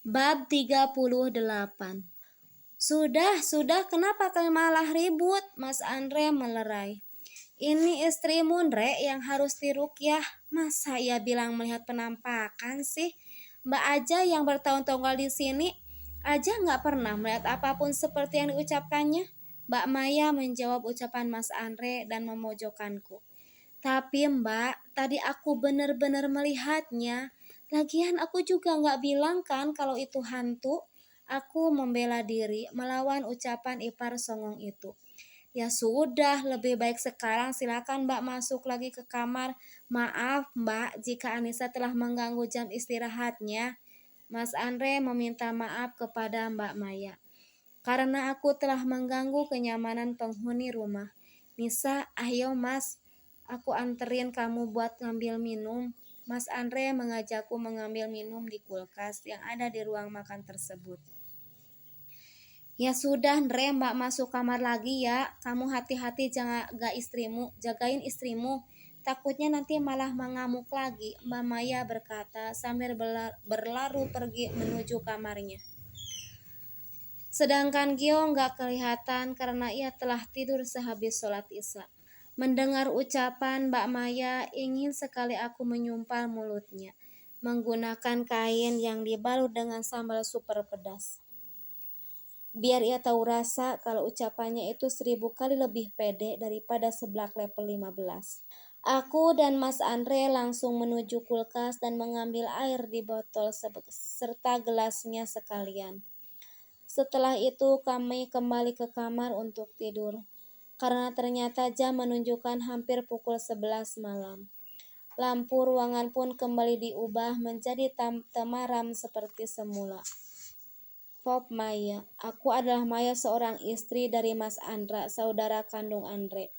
Bab 38. Sudah, kenapa kalian malah ribut? Mas Andre melerai. Ini istrimu, Ndre, yang harus diruqyah. Masa ia bilang melihat penampakan sih? Mbak aja yang bertahun-tahun tinggal di sini aja nggak pernah melihat apapun seperti yang diucapkannya. Mbak Maya menjawab ucapan Mas Andre dan memojokkanku. Tapi Mbak, tadi aku benar-benar melihatnya. Lagian aku juga nggak bilang kan kalau itu hantu. Aku membela diri melawan ucapan ipar songong itu. Ya sudah, lebih baik sekarang silakan Mbak masuk lagi ke kamar. Maaf Mbak jika Anissa telah mengganggu jam istirahatnya. Mas Andre meminta maaf kepada Mbak Maya. Karena aku telah mengganggu kenyamanan penghuni rumah. Nisa, ayo Mas, aku anterin kamu buat ngambil minum. Mas Andre mengajakku mengambil minum di kulkas yang ada di ruang makan tersebut. Ya sudah, Andre, Mbak masuk kamar lagi ya. Kamu hati-hati jagain istrimu. Takutnya nanti malah mengamuk lagi, Mbak Maya berkata sambil berlaru pergi menuju kamarnya. Sedangkan Gio nggak kelihatan karena ia telah tidur sehabis sholat isya. Mendengar ucapan Mbak Maya, ingin sekali aku menyumpal mulutnya, menggunakan kain yang dibalut dengan sambal super pedas. Biar ia tahu rasa kalau ucapannya itu 1000 kali lebih pede daripada seblak level 15. Aku dan Mas Andre langsung menuju kulkas dan mengambil air di botol serta gelasnya sekalian. Setelah itu kami kembali ke kamar untuk tidur, karena ternyata jam menunjukkan hampir pukul 11 malam. Lampu ruangan pun kembali diubah menjadi temaram seperti semula. Pop Maya, aku adalah Maya, seorang istri dari Mas Andra, saudara kandung Andre.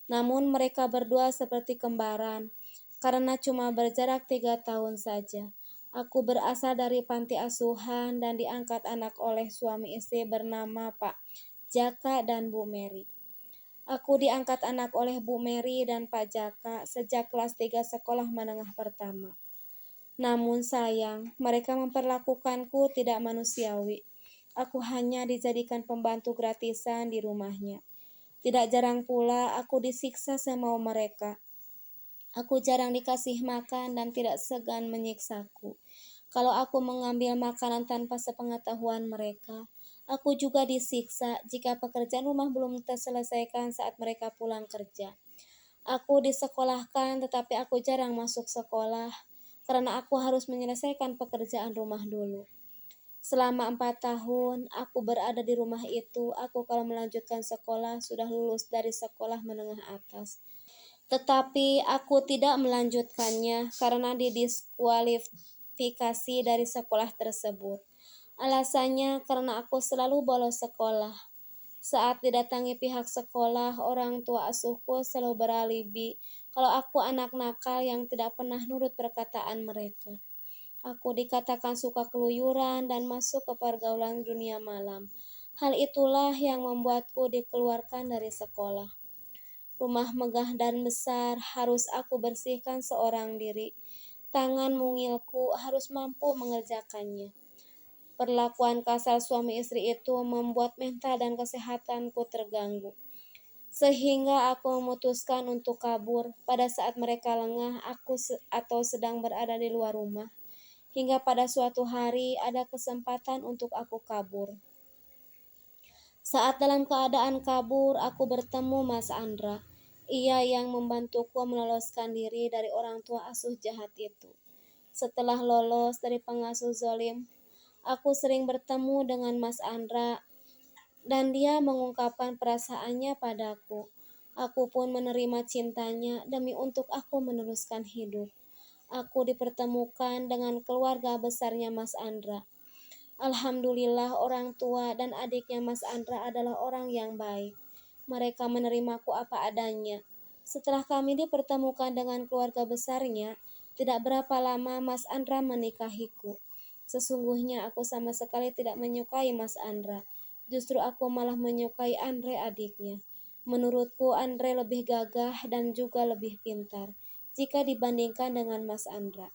Namun mereka berdua seperti kembaran, karena cuma berjarak 3 tahun saja. Aku berasal dari panti asuhan dan diangkat anak oleh suami istri bernama Pak Jaka dan Bu Mary. Aku diangkat anak oleh Bu Mary dan Pak Jaka sejak kelas 3 sekolah menengah pertama. Namun sayang, mereka memperlakukanku tidak manusiawi. Aku hanya dijadikan pembantu gratisan di rumahnya. Tidak jarang pula aku disiksa semau mereka. Aku jarang dikasih makan dan tidak segan menyiksaku. Kalau aku mengambil makanan tanpa sepengetahuan mereka, aku juga disiksa jika pekerjaan rumah belum terselesaikan saat mereka pulang kerja. Aku disekolahkan tetapi aku jarang masuk sekolah karena aku harus menyelesaikan pekerjaan rumah dulu. Selama 4 tahun aku berada di rumah itu, aku kalau melanjutkan sekolah sudah lulus dari sekolah menengah atas. Tetapi aku tidak melanjutkannya karena didiskualifikasi dari sekolah tersebut. Alasannya karena aku selalu bolos sekolah. Saat didatangi pihak sekolah, orang tua asuhku selalu beralibi kalau aku anak nakal yang tidak pernah nurut perkataan mereka. Aku dikatakan suka keluyuran dan masuk ke pergaulan dunia malam. Hal itulah yang membuatku dikeluarkan dari sekolah. Rumah megah dan besar harus aku bersihkan seorang diri. Tangan mungilku harus mampu mengerjakannya. Perlakuan kasar suami istri itu membuat mental dan kesehatanku terganggu. Sehingga aku memutuskan untuk kabur pada saat mereka lengah atau sedang berada di luar rumah. Hingga pada suatu hari ada kesempatan untuk aku kabur. Saat dalam keadaan kabur, aku bertemu Mas Andra. Ia yang membantuku meloloskan diri dari orang tua asuh jahat itu. Setelah lolos dari pengasuh zolim, aku sering bertemu dengan Mas Andra dan dia mengungkapkan perasaannya padaku. Aku pun menerima cintanya demi untuk aku meneruskan hidup. Aku dipertemukan dengan keluarga besarnya Mas Andra. Alhamdulillah orang tua dan adiknya Mas Andra adalah orang yang baik. Mereka menerimaku apa adanya. Setelah kami dipertemukan dengan keluarga besarnya, tidak berapa lama Mas Andra menikahiku. Sesungguhnya aku sama sekali tidak menyukai Mas Andra. Justru aku malah menyukai Andre adiknya. Menurutku Andre lebih gagah dan juga lebih pintar jika dibandingkan dengan Mas Andra.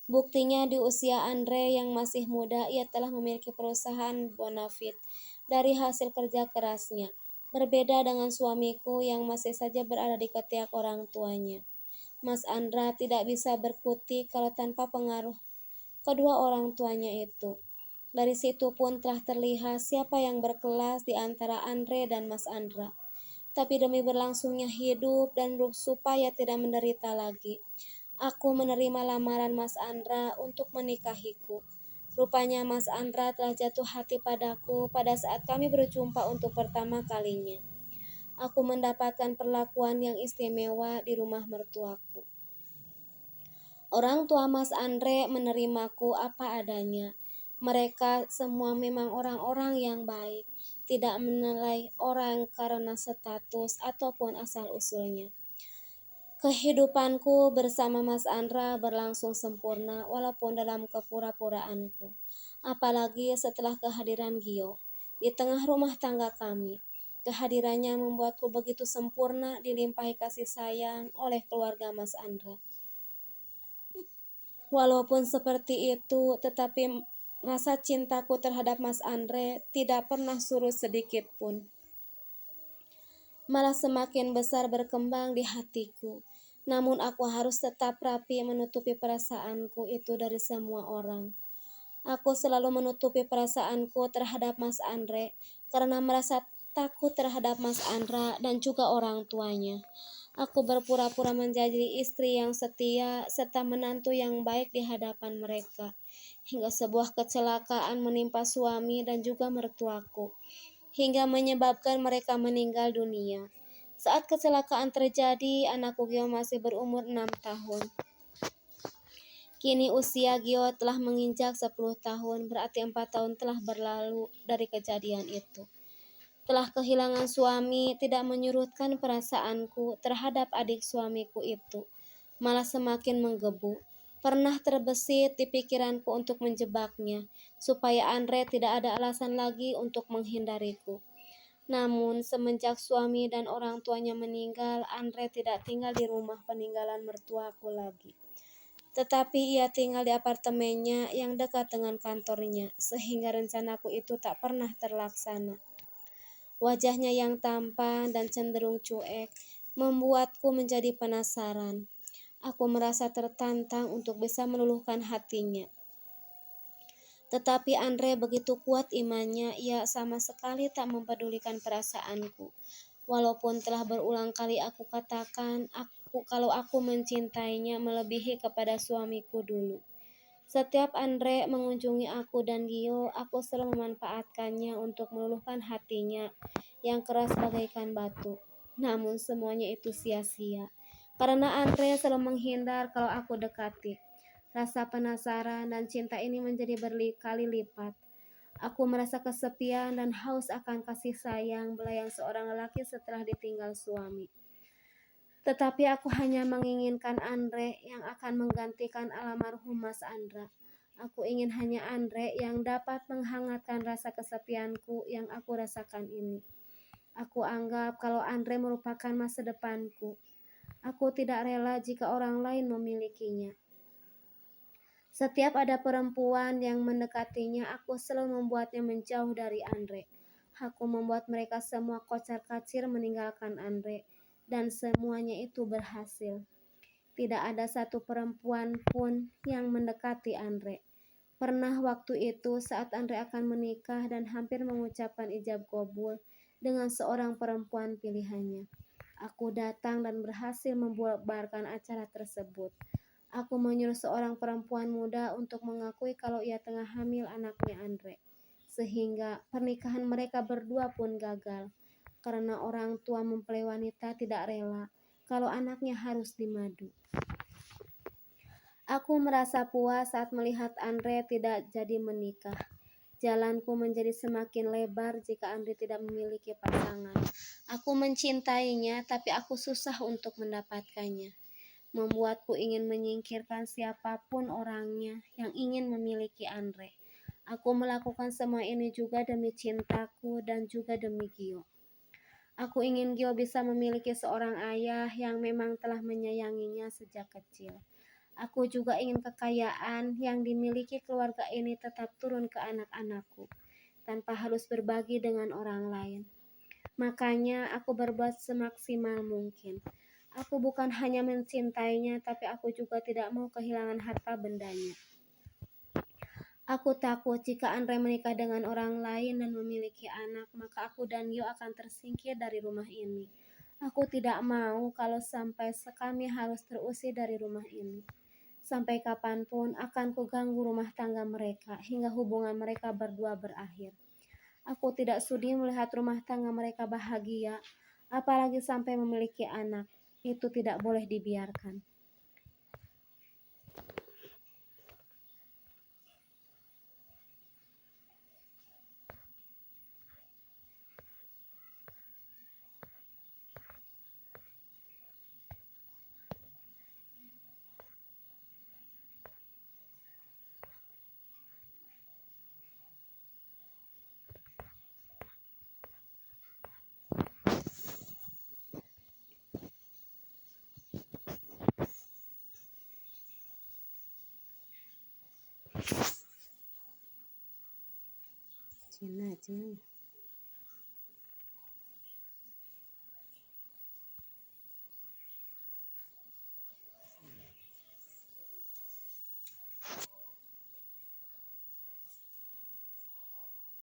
Buktinya di usia Andre yang masih muda, ia telah memiliki perusahaan bonafit dari hasil kerja kerasnya. Berbeda dengan suamiku yang masih saja berada di ketiak orang tuanya. Mas Andra tidak bisa berkutik kalau tanpa pengaruh kedua orang tuanya itu. Dari situ pun telah terlihat siapa yang berkelas di antara Andre dan Mas Andra. Tapi demi berlangsungnya hidup dan supaya tidak menderita lagi, aku menerima lamaran Mas Andra untuk menikahiku. Rupanya Mas Andra telah jatuh hati padaku pada saat kami berjumpa untuk pertama kalinya. Aku mendapatkan perlakuan yang istimewa di rumah mertuaku. Orang tua Mas Andre menerimaku apa adanya. Mereka semua memang orang-orang yang baik, tidak menilai orang karena status ataupun asal-usulnya. Kehidupanku bersama Mas Andra berlangsung sempurna walaupun dalam kepura-puraanku. Apalagi setelah kehadiran Gio di tengah rumah tangga kami. Kehadirannya membuatku begitu sempurna dilimpahi kasih sayang oleh keluarga Mas Andra. Walaupun seperti itu, tetapi rasa cintaku terhadap Mas Andre tidak pernah surut sedikit pun. Malah semakin besar berkembang di hatiku. Namun aku harus tetap rapi menutupi perasaanku itu dari semua orang. Aku selalu menutupi perasaanku terhadap Mas Andre karena merasa takut terhadap Mas Andra dan juga orang tuanya. Aku berpura-pura menjadi istri yang setia serta menantu yang baik di hadapan mereka. Hingga sebuah kecelakaan menimpa suami dan juga mertuaku, hingga menyebabkan mereka meninggal dunia. Saat kecelakaan terjadi, anakku Gio masih berumur 6 tahun. Kini usia Gio telah menginjak 10 tahun, berarti 4 tahun telah berlalu dari kejadian itu. Telah kehilangan suami tidak menyurutkan perasaanku terhadap adik suamiku itu, malah semakin menggebu. Pernah terbesit di pikiranku untuk menjebaknya, supaya Andre tidak ada alasan lagi untuk menghindariku. Namun semenjak suami dan orang tuanya meninggal, Andre tidak tinggal di rumah peninggalan mertuaku lagi. Tetapi ia tinggal di apartemennya yang dekat dengan kantornya, sehingga rencanaku itu tak pernah terlaksana. Wajahnya yang tampan dan cenderung cuek membuatku menjadi penasaran. Aku merasa tertantang untuk bisa meluluhkan hatinya. Tetapi Andre begitu kuat imannya, ia sama sekali tak mempedulikan perasaanku. Walaupun telah berulang kali aku katakan kalau aku mencintainya melebihi kepada suamiku dulu. Setiap Andre mengunjungi aku dan Gio, aku selalu memanfaatkannya untuk meluluhkan hatinya yang keras bagaikan batu. Namun semuanya itu sia-sia, karena Andre selalu menghindar kalau aku dekati. Rasa penasaran dan cinta ini menjadi berkali lipat. Aku merasa kesepian dan haus akan kasih sayang belayang seorang lelaki setelah ditinggal suami. Tetapi aku hanya menginginkan Andre yang akan menggantikan almarhum Mas Andra. Aku ingin hanya Andre yang dapat menghangatkan rasa kesepianku yang aku rasakan ini. Aku anggap kalau Andre merupakan masa depanku. Aku tidak rela jika orang lain memilikinya. Setiap ada perempuan yang mendekatinya, aku selalu membuatnya menjauh dari Andre. Aku membuat mereka semua kocar-kacir meninggalkan Andre. Dan semuanya itu berhasil. Tidak ada satu perempuan pun yang mendekati Andre. Pernah waktu itu saat Andre akan menikah dan hampir mengucapkan ijab kabul dengan seorang perempuan pilihannya. Aku datang dan berhasil membubarkan acara tersebut. Aku menyuruh seorang perempuan muda untuk mengakui kalau ia tengah hamil anaknya Andre. Sehingga pernikahan mereka berdua pun gagal. Karena orang tua mempelai wanita tidak rela kalau anaknya harus dimadu. Aku merasa puas saat melihat Andre tidak jadi menikah. Jalanku menjadi semakin lebar jika Andre tidak memiliki pasangan. Aku mencintainya, tapi aku susah untuk mendapatkannya. Membuatku ingin menyingkirkan siapapun orangnya yang ingin memiliki Andre. Aku melakukan semua ini juga demi cintaku dan juga demi Gio. Aku ingin Gio bisa memiliki seorang ayah yang memang telah menyayanginya sejak kecil. Aku juga ingin kekayaan yang dimiliki keluarga ini tetap turun ke anak-anakku, tanpa harus berbagi dengan orang lain. Makanya aku berbuat semaksimal mungkin. Aku bukan hanya mencintainya, tapi aku juga tidak mau kehilangan harta bendanya. Aku takut jika Andre menikah dengan orang lain dan memiliki anak, maka aku dan Yo akan tersingkir dari rumah ini. Aku tidak mau kalau sampai kami harus terusir dari rumah ini. Sampai kapanpun akan kuganggu rumah tangga mereka hingga hubungan mereka berdua berakhir. Aku tidak sudi melihat rumah tangga mereka bahagia, apalagi sampai memiliki anak. Itu tidak boleh dibiarkan. Cina.